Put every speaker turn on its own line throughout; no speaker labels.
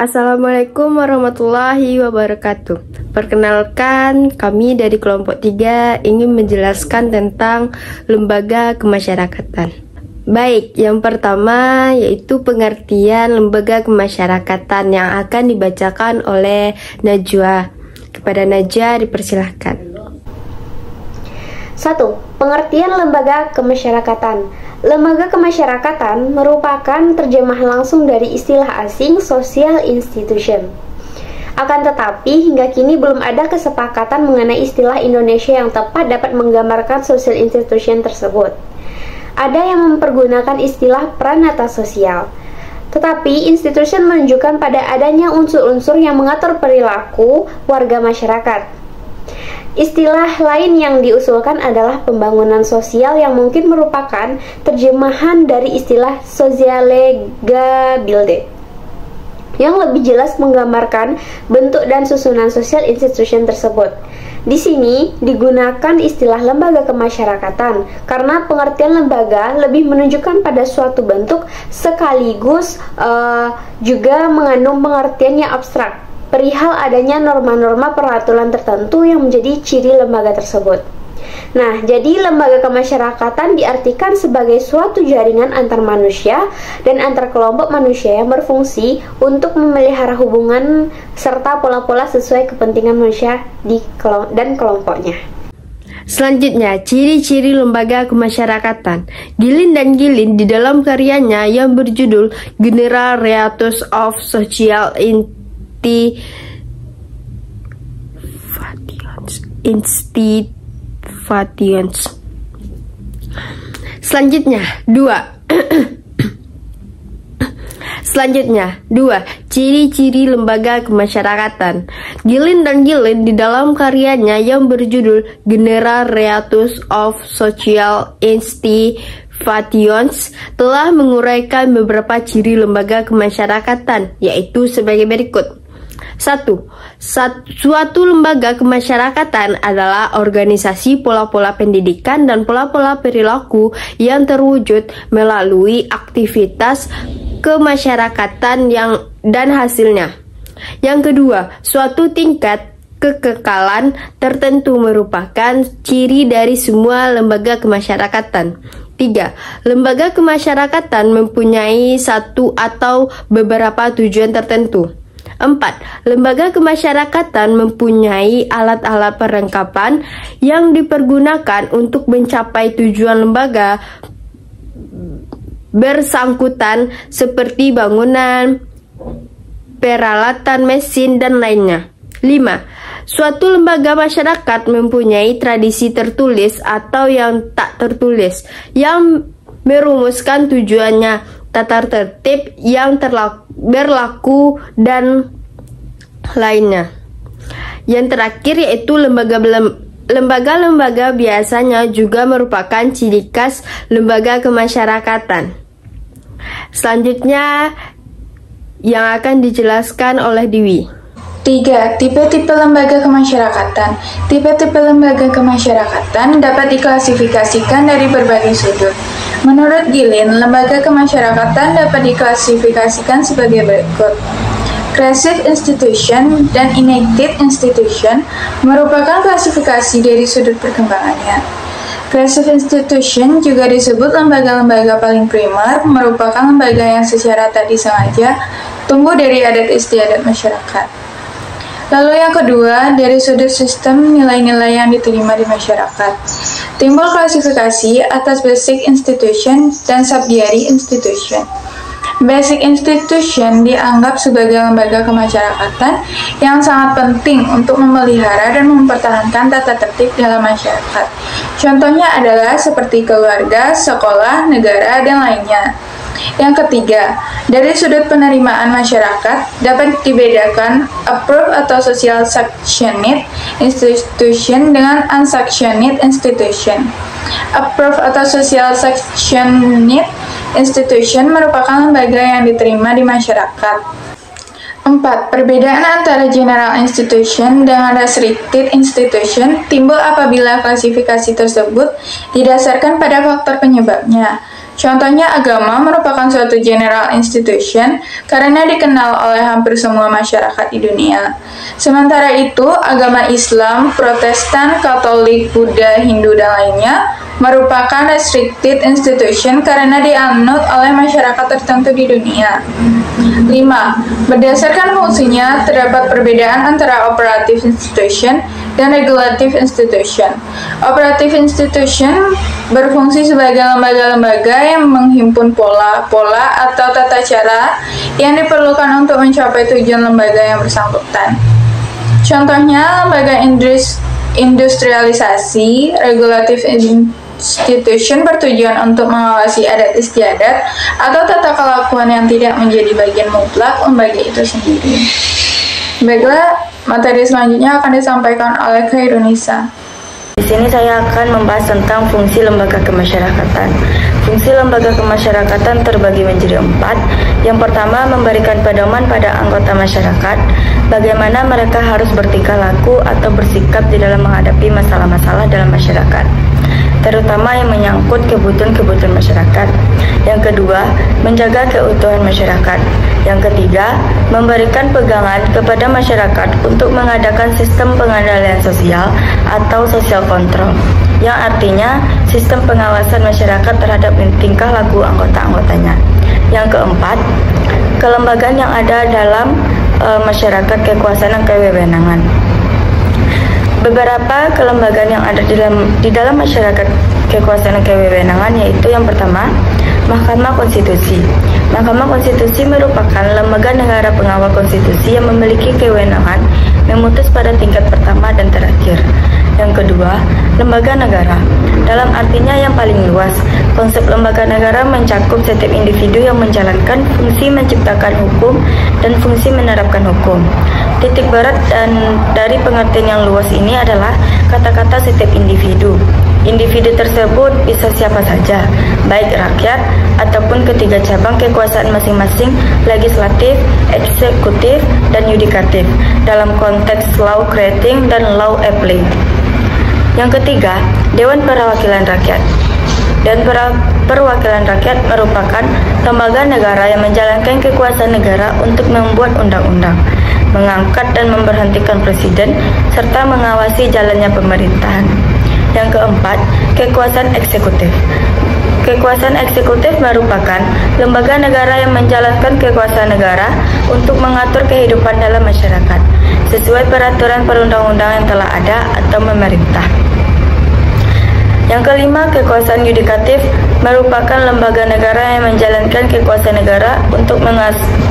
Assalamualaikum warahmatullahi wabarakatuh. Perkenalkan, kami dari kelompok 3 ingin menjelaskan tentang lembaga kemasyarakatan. Baik, yang pertama yaitu pengertian lembaga kemasyarakatan yang akan dibacakan oleh Najwa. Kepada Najwa dipersilahkan.
1. Pengertian lembaga kemasyarakatan. Lembaga kemasyarakatan merupakan terjemahan langsung dari istilah asing social institution. Akan tetapi, hingga kini belum ada kesepakatan mengenai istilah Indonesia yang tepat dapat menggambarkan social institution tersebut. Ada yang mempergunakan istilah pranata sosial. Tetapi, institution menunjukkan pada adanya unsur-unsur yang mengatur perilaku warga masyarakat. Istilah lain yang diusulkan adalah pembangunan sosial yang mungkin merupakan terjemahan dari istilah Soziale Gebilde yang lebih jelas menggambarkan bentuk dan susunan sosial institution tersebut. Di sini digunakan istilah lembaga kemasyarakatan karena pengertian lembaga lebih menunjukkan pada suatu bentuk sekaligus juga mengandung pengertian yang abstrak perihal adanya norma-norma peraturan tertentu yang menjadi ciri lembaga tersebut. Nah, jadi lembaga kemasyarakatan diartikan sebagai suatu jaringan antar manusia dan antar kelompok manusia yang berfungsi untuk memelihara hubungan serta pola-pola sesuai kepentingan manusia dan kelompoknya.
Selanjutnya, ciri-ciri lembaga kemasyarakatan. Gilin dan Gilin di dalam karyanya yang berjudul General Reatus of Social Institutions. Selanjutnya, 2. Ciri-ciri lembaga kemasyarakatan. Gilin dan Gilin di dalam karyanya yang berjudul General Reatus of Social Institutions telah menguraikan beberapa ciri lembaga kemasyarakatan, yaitu sebagai berikut. 1. Suatu lembaga kemasyarakatan adalah organisasi pola-pola pendidikan dan pola-pola perilaku yang terwujud melalui aktivitas kemasyarakatan dan hasilnya. Yang kedua, suatu tingkat kekekalan tertentu merupakan ciri dari semua lembaga kemasyarakatan. 3. Lembaga kemasyarakatan mempunyai satu atau beberapa tujuan tertentu. 4. Lembaga kemasyarakatan mempunyai alat-alat perlengkapan yang dipergunakan untuk mencapai tujuan lembaga bersangkutan seperti bangunan, peralatan mesin, dan lainnya. 5. Suatu lembaga masyarakat mempunyai tradisi tertulis atau yang tak tertulis yang merumuskan tujuannya, tata tertib yang berlaku, dan lainnya. Yang terakhir yaitu lembaga-lembaga biasanya juga merupakan ciri khas lembaga kemasyarakatan. Selanjutnya yang akan dijelaskan oleh Dewi.
3. Tipe-tipe lembaga kemasyarakatan. Tipe-tipe lembaga kemasyarakatan dapat diklasifikasikan dari berbagai sudut. Menurut Gilin, lembaga kemasyarakatan dapat diklasifikasikan sebagai berikut. Creative institution dan innate institution merupakan klasifikasi dari sudut perkembangannya. Creative institution juga disebut lembaga-lembaga paling primer, merupakan lembaga yang secara tak disengaja tumbuh dari adat istiadat masyarakat. Lalu yang kedua, dari sudut sistem nilai-nilai yang diterima di masyarakat. Timbul klasifikasi atas basic institution dan subsidiary institution. Basic institution dianggap sebagai lembaga kemasyarakatan yang sangat penting untuk memelihara dan mempertahankan tata tertib dalam masyarakat. Contohnya adalah seperti keluarga, sekolah, negara, dan lainnya. Yang ketiga, dari sudut penerimaan masyarakat dapat dibedakan approved atau social sanctioned institution dengan unsanctioned institution. Approved atau social sanctioned institution merupakan lembaga yang diterima di masyarakat. 4. Perbedaan antara general institution dengan restricted institution timbul apabila klasifikasi tersebut didasarkan pada faktor penyebabnya. Contohnya, agama merupakan suatu general institution karena dikenal oleh hampir semua masyarakat di dunia. Sementara itu, agama Islam, Protestan, Katolik, Buddha, Hindu, dan lainnya merupakan restricted institution karena dianut oleh masyarakat tertentu di dunia. 5. Berdasarkan fungsinya, terdapat perbedaan antara operative institution dan regulative institution. Operative institution berfungsi sebagai lembaga-lembaga yang menghimpun pola-pola atau tata cara yang diperlukan untuk mencapai tujuan lembaga yang bersangkutan. Contohnya, lembaga industrialisasi. Regulative institution bertujuan untuk mengawasi adat istiadat atau tata kelakuan yang tidak menjadi bagian mutlak lembaga itu sendiri. Baiklah, materi selanjutnya akan disampaikan oleh Khairunisa.
Di sini saya akan membahas tentang fungsi lembaga kemasyarakatan. Fungsi lembaga kemasyarakatan terbagi menjadi 4. Yang pertama, memberikan pedoman pada anggota masyarakat bagaimana mereka harus bertingkah laku atau bersikap di dalam menghadapi masalah-masalah dalam masyarakat, terutama yang menyangkut kebutuhan masyarakat. Yang kedua, menjaga keutuhan masyarakat. Yang ketiga, memberikan pegangan kepada masyarakat untuk mengadakan sistem pengendalian sosial atau social control, yang artinya sistem pengawasan masyarakat terhadap tingkah laku anggota-anggotanya. Yang keempat, kelembagaan yang ada dalam masyarakat, kekuasaan dan kewenangan. Beberapa kelembagaan yang ada di dalam masyarakat, kekuasaan dan kewenangan, yaitu yang pertama, Mahkamah Konstitusi. Mahkamah Konstitusi merupakan lembaga negara pengawal konstitusi yang memiliki kewenangan memutus pada tingkat pertama dan terakhir. Yang kedua, lembaga negara. Dalam artinya yang paling luas, konsep lembaga negara mencakup setiap individu yang menjalankan fungsi menciptakan hukum dan fungsi menerapkan hukum. Titik berat dan dari pengertian yang luas ini adalah kata-kata setiap individu. Individu tersebut bisa siapa saja, baik rakyat ataupun ketiga cabang kekuasaan masing-masing, legislatif, eksekutif, dan yudikatif, dalam konteks law creating dan law applying. Yang ketiga, Dewan Perwakilan Rakyat. Dan Perwakilan Rakyat merupakan lembaga negara yang menjalankan kekuasaan negara untuk membuat undang-undang, mengangkat dan memberhentikan presiden, serta mengawasi jalannya pemerintahan. Yang keempat, kekuasaan eksekutif. Kekuasaan eksekutif merupakan lembaga negara yang menjalankan kekuasaan negara untuk mengatur kehidupan dalam masyarakat sesuai peraturan perundang-undangan yang telah ada atau memerintah. Yang kelima, kekuasaan yudikatif merupakan lembaga negara yang menjalankan kekuasaan negara untuk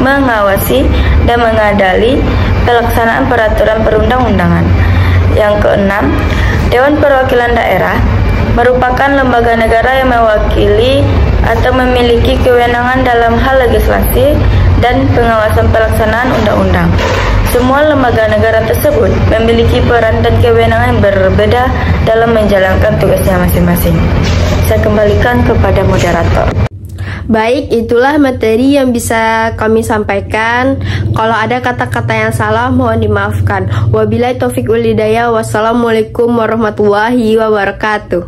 mengawasi dan mengadili pelaksanaan peraturan perundang-undangan. Yang keenam, Dewan Perwakilan Daerah merupakan lembaga negara yang mewakili atau memiliki kewenangan dalam hal legislasi dan pengawasan pelaksanaan undang-undang. Semua lembaga negara tersebut memiliki peran dan kewenangan yang berbeda dalam menjalankan tugasnya masing-masing. Saya kembalikan kepada moderator.
Baik, itulah materi yang bisa kami sampaikan. Kalau ada kata-kata yang salah, mohon dimaafkan. Wabillahi taufiq wal hidayah. Wassalamualaikum warahmatullahi wabarakatuh.